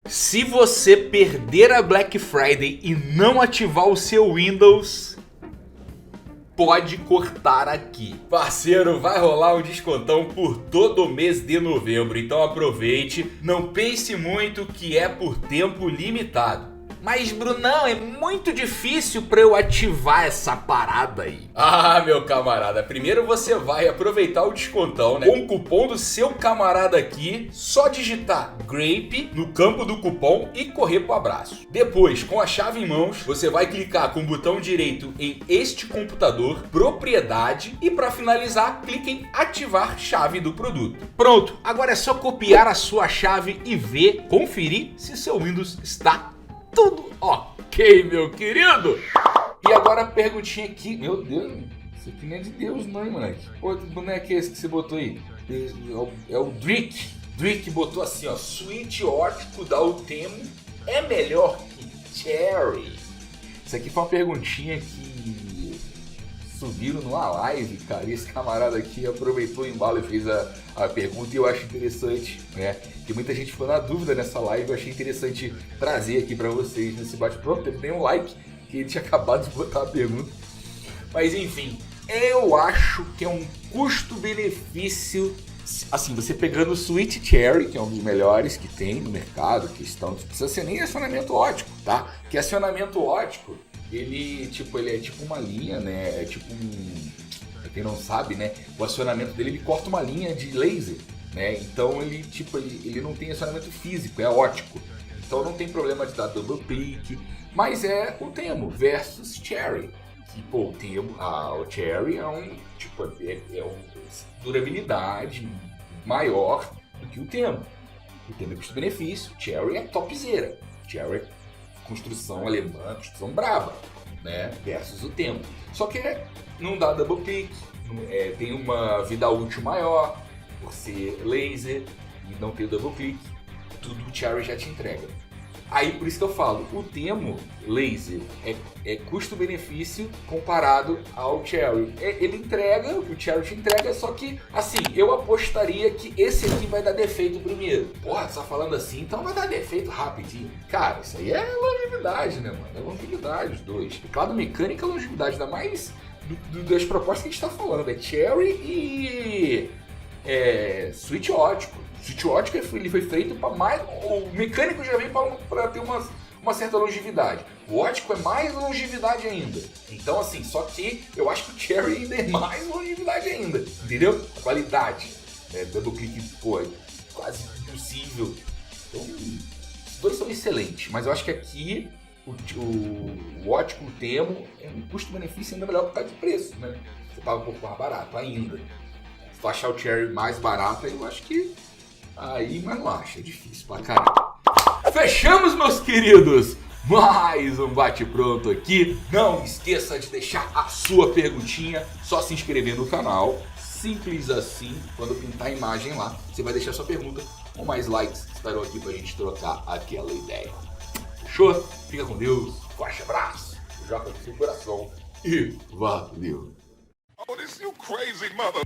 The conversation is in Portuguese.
Se você perder a Black Friday e não ativar o seu Windows, pode cortar aqui. Parceiro, vai rolar um descontão por todo o mês de novembro, então aproveite. Não pense muito que é por tempo limitado. Mas Brunão, é muito difícil para eu ativar essa parada aí. Ah, meu camarada, primeiro você vai aproveitar o descontão, né? Com o cupom do seu camarada aqui, só digitar Grape no campo do cupom e correr pro abraço. Depois, com a chave em mãos, você vai clicar com o botão direito em este computador, propriedade, e para finalizar, clique em ativar chave do produto. Pronto, agora é só copiar a sua chave e ver, conferir se seu Windows está tudo ok, meu querido. E agora a perguntinha aqui. Meu Deus, isso aqui não é de Deus não, hein, moleque. Pô, que boneco é esse que você botou aí? É o Drick. Drick botou assim, ó. Switch ótico da Utemo é melhor que Cherry? Isso aqui foi uma perguntinha que subiram numa live, cara. E esse camarada aqui aproveitou o embalo e fez a pergunta, e eu acho interessante, né? Que muita gente ficou na dúvida nessa live. Eu achei interessante trazer aqui pra vocês nesse bate-pronto. Teve nem um like, que ele tinha acabado de botar a pergunta. Mas enfim, eu acho que é um custo-benefício. Assim, você pegando o Switch Cherry, que é um dos melhores que tem no mercado, que estão, não precisa ser nem acionamento ótico, tá? Que acionamento ótico, ele é tipo uma linha, né? É tipo um... Pra quem não sabe, né? O acionamento dele, ele corta uma linha de laser, né? Então ele não tem acionamento físico, é ótico. Então não tem problema de dar double click. Mas é o Temo versus Cherry. Que, pô, o Cherry é um... durabilidade maior do que o Temo. O Temo é custo-benefício, o Cherry é topzera. Cherry é construção alemã, construção brava, né? Versus o Temo. Só que não dá double click, tem uma vida útil maior, por ser laser e não ter double click, tudo o Cherry já te entrega. Aí por isso que eu falo, o Temo laser é custo-benefício comparado ao Cherry. Ele entrega, o Cherry te entrega, só que assim, eu apostaria que esse aqui vai dar defeito primeiro. Porra, você tá falando assim, então vai dar defeito rapidinho. Cara, isso aí é longevidade, né, mano? É longevidade os dois. Teclado mecânico é longevidade, ainda mais das propostas que a gente tá falando. É Cherry e Switch ótico. Switch ótico ele foi feito para mais... O mecânico já vem para ter uma certa longevidade. O ótico é mais longevidade ainda. Então assim, só que eu acho que o Cherry ainda é mais longevidade ainda. Entendeu? A qualidade. Double click, pô, é quase impossível. Então, os dois são excelentes. Mas eu acho que aqui o ótico, o Temo, é um custo-benefício ainda melhor por causa de preço, né? Você paga um pouco mais barato ainda. Se tu achar o Cherry mais barato, eu acho que... Aí, mas não acho, é difícil pra caralho. Fechamos, meus queridos! Mais um bate-pronto aqui. Não esqueça de deixar a sua perguntinha, só se inscrever no canal. Simples assim, quando pintar a imagem lá, você vai deixar sua pergunta, com mais likes estarão aqui pra gente trocar aquela ideia. Fechou? Fica com Deus, forte abraço, joga no seu coração e valeu! Oh, this you crazy mother...